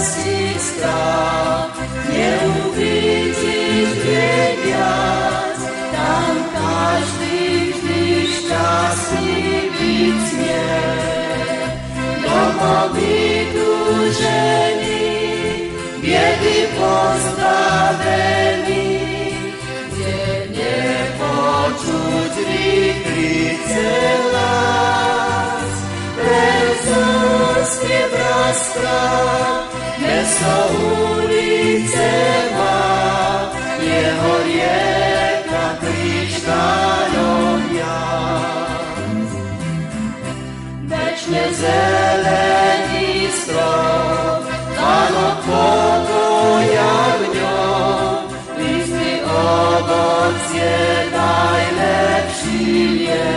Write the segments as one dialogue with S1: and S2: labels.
S1: bolesti strach, neuvidieť viac, tam každý vždy šťastný byť smie. Domovy túžení, biedy pozbavený, kde nepočuť výkrice lás, len zospiev rozpráv, mesto ulice má, jeho rieka kryštáľom jas. Večne zelený strom, Pánok pokoja v ňom, listy ovocie najlepší je.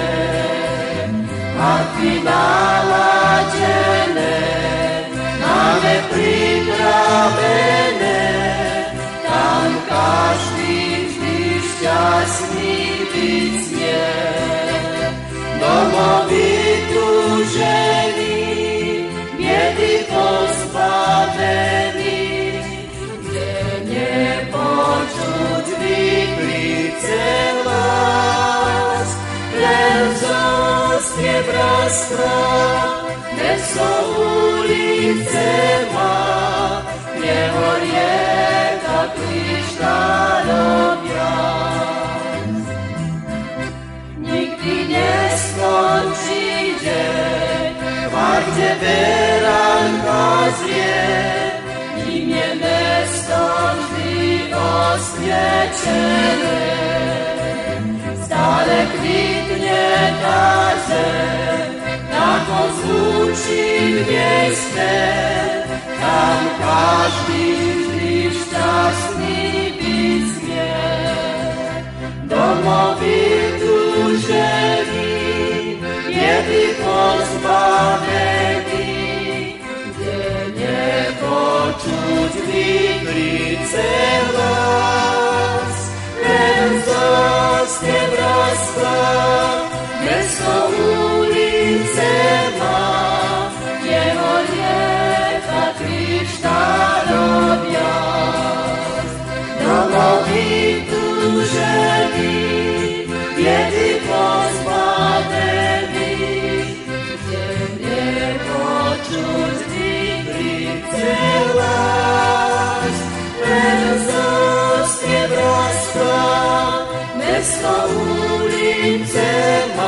S1: Marky naladené, máme pripravené, tam každý vždy šťastný byť smie. Domovy túžení, biedy pozbavený, kde nepočuť výkrice lás, len zospiev rozpráv, mesto ulice má, jeho rieka kryštáľom jas. Nikdy neskončí deň, kde beránka zrie, kým je mesto vždy osviečené. Stále kvitne tá zem, ako zvučí v nej spev, tam každý vždy šťastný byť smie. Domovy túžení, biedy pozbavený, kde nepočuť výkrice hlas, len zospiev rozpráv, mesto ulice má, jeho rieka kryštáľom jas. Domovy túžení, biedy pozbavený, kde nepočuť výkrice hlas, len zospiev rozpráv, mesto ulice má.